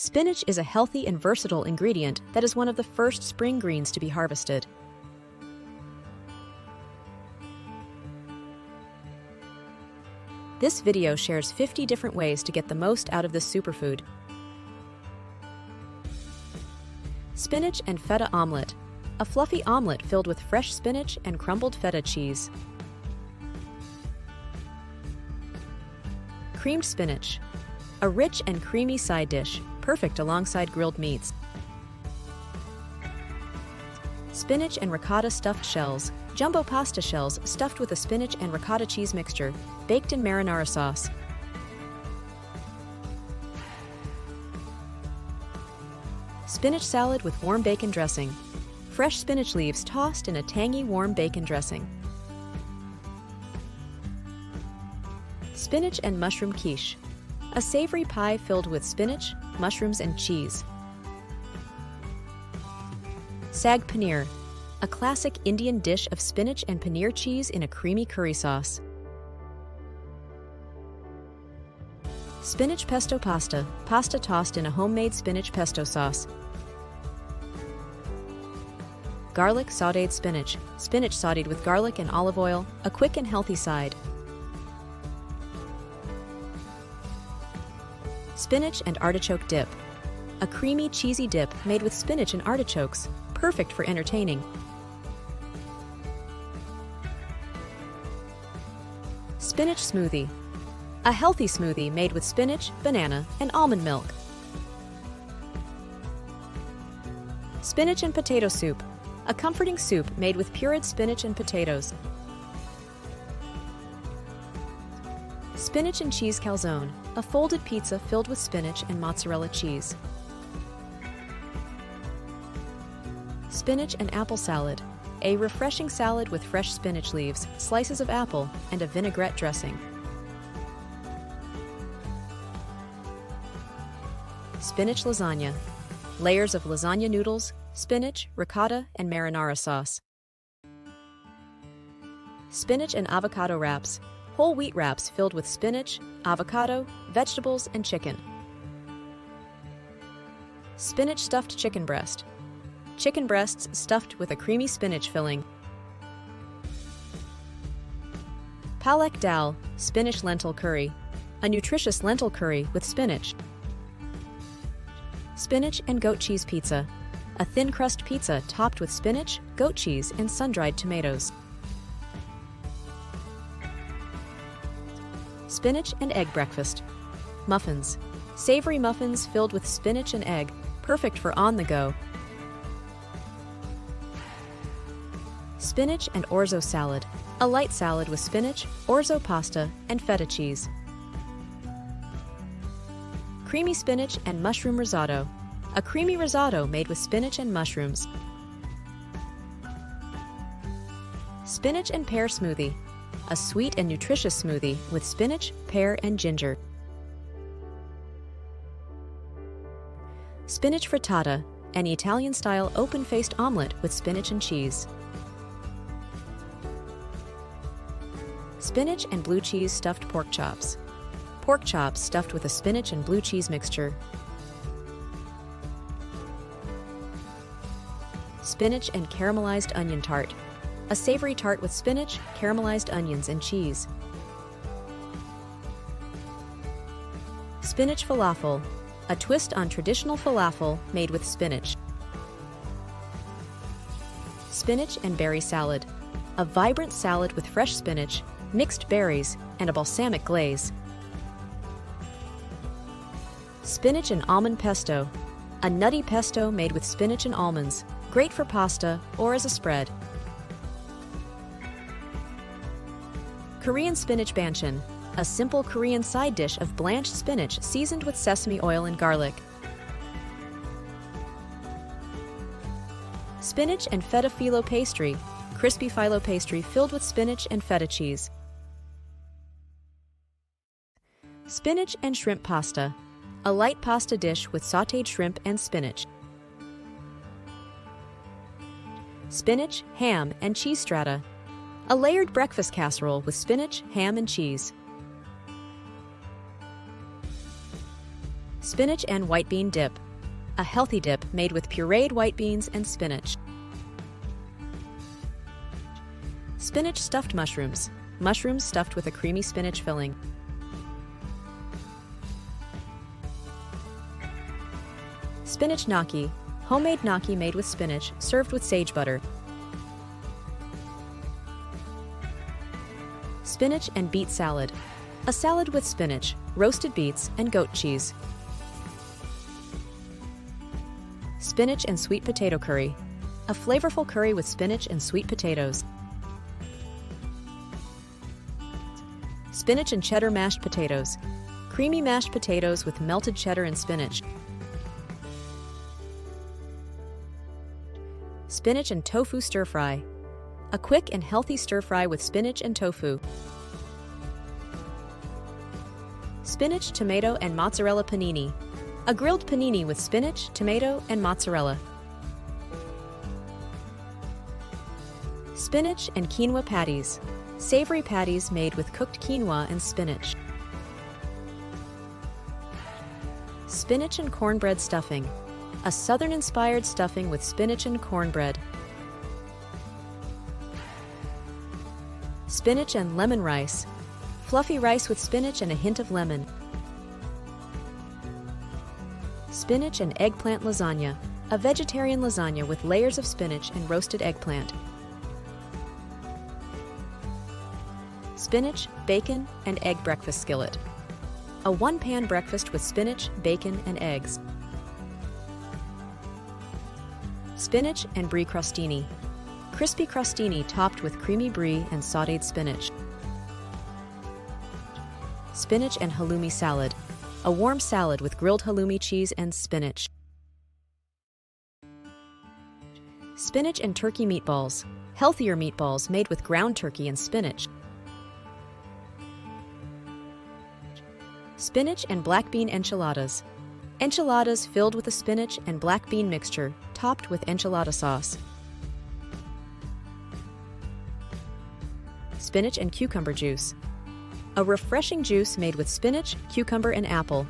Spinach is a healthy and versatile ingredient that is one of the first spring greens to be harvested. This video shares 50 different ways to get the most out of this superfood. Spinach and Feta Omelet, a fluffy omelet filled with fresh spinach and crumbled feta cheese. Creamed spinach, a rich and creamy side dish, perfect alongside grilled meats. Spinach and ricotta stuffed shells, jumbo pasta shells stuffed with a spinach and ricotta cheese mixture, baked in marinara sauce. Spinach salad with warm bacon dressing, fresh spinach leaves tossed in a tangy warm bacon dressing. Spinach and mushroom quiche, a savory pie filled with spinach, mushrooms, and cheese. Saag Paneer, a classic Indian dish of spinach and paneer cheese in a creamy curry sauce. Spinach pesto pasta, pasta tossed in a homemade spinach pesto sauce. Garlic sautéed spinach, spinach sautéed with garlic and olive oil, a quick and healthy side. Spinach and Artichoke Dip, a creamy, cheesy dip made with spinach and artichokes, perfect for entertaining. Spinach smoothie, a healthy smoothie made with spinach, banana, and almond milk. Spinach and potato soup, a comforting soup made with pureed spinach and potatoes. Spinach and cheese calzone, a folded pizza filled with spinach and mozzarella cheese. Spinach and apple salad, a refreshing salad with fresh spinach leaves, slices of apple, and a vinaigrette dressing. Spinach lasagna, layers of lasagna noodles, spinach, ricotta, and marinara sauce. Spinach and avocado wraps, whole wheat wraps filled with spinach, avocado, vegetables, and chicken. Spinach stuffed chicken breast, chicken breasts stuffed with a creamy spinach filling. Palak dal, spinach lentil curry, a nutritious lentil curry with spinach. Spinach and goat cheese pizza, a thin crust pizza topped with spinach, goat cheese, and sun-dried tomatoes. Spinach and egg breakfast. Muffins, savory muffins filled with spinach and egg, perfect for on the go. Spinach and orzo salad, a light salad with spinach, orzo pasta, and feta cheese. Creamy spinach and mushroom risotto, a creamy risotto made with spinach and mushrooms. Spinach and pear smoothie, a sweet and nutritious smoothie with spinach, pear, and ginger. Spinach frittata, an Italian-style open-faced omelet with spinach and cheese. Spinach and blue cheese stuffed pork chops, pork chops stuffed with a spinach and blue cheese mixture. Spinach and caramelized onion tart, a savory tart with spinach, caramelized onions, and cheese. Spinach falafel, a twist on traditional falafel made with spinach. Spinach and berry salad, a vibrant salad with fresh spinach, mixed berries, and a balsamic glaze. Spinach and almond pesto, a nutty pesto made with spinach and almonds, great for pasta or as a spread. Korean spinach banchan, a simple Korean side dish of blanched spinach seasoned with sesame oil and garlic. Spinach and feta filo pastry, crispy phyllo pastry filled with spinach and feta cheese. Spinach and shrimp pasta, a light pasta dish with sautéed shrimp and spinach. Spinach, ham, and cheese strata, a layered breakfast casserole with spinach, ham, and cheese. Spinach and white bean dip, a healthy dip made with pureed white beans and spinach. Spinach stuffed mushrooms, mushrooms stuffed with a creamy spinach filling. Spinach gnocchi, homemade gnocchi made with spinach, served with sage butter. Spinach and beet salad, a salad with spinach, roasted beets, and goat cheese. Spinach and sweet potato curry, a flavorful curry with spinach and sweet potatoes. Spinach and cheddar mashed potatoes, creamy mashed potatoes with melted cheddar and spinach. Spinach and tofu stir-fry, a quick and healthy stir-fry with spinach and tofu. Spinach, tomato, and mozzarella panini, a grilled panini with spinach, tomato, and mozzarella. Spinach and quinoa patties, savory patties made with cooked quinoa and spinach. Spinach and cornbread stuffing, a southern-inspired stuffing with spinach and cornbread. Spinach and lemon rice, fluffy rice with spinach and a hint of lemon. Spinach and eggplant lasagna, a vegetarian lasagna with layers of spinach and roasted eggplant. Spinach, bacon, and egg breakfast skillet, a one-pan breakfast with spinach, bacon, and eggs. Spinach and brie crostini, crispy crostini topped with creamy brie and sautéed spinach. Spinach and halloumi salad, a warm salad with grilled halloumi cheese and spinach. Spinach and turkey meatballs, healthier meatballs made with ground turkey and spinach. Spinach and black bean enchiladas, enchiladas filled with a spinach and black bean mixture, topped with enchilada sauce. Spinach and cucumber juice, a refreshing juice made with spinach, cucumber, and apple.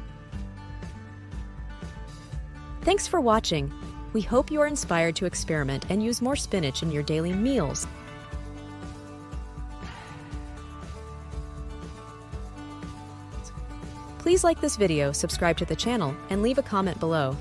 Thanks for watching. We hope you are inspired to experiment and use more spinach in your daily meals. Please like this video, subscribe to the channel, and leave a comment below.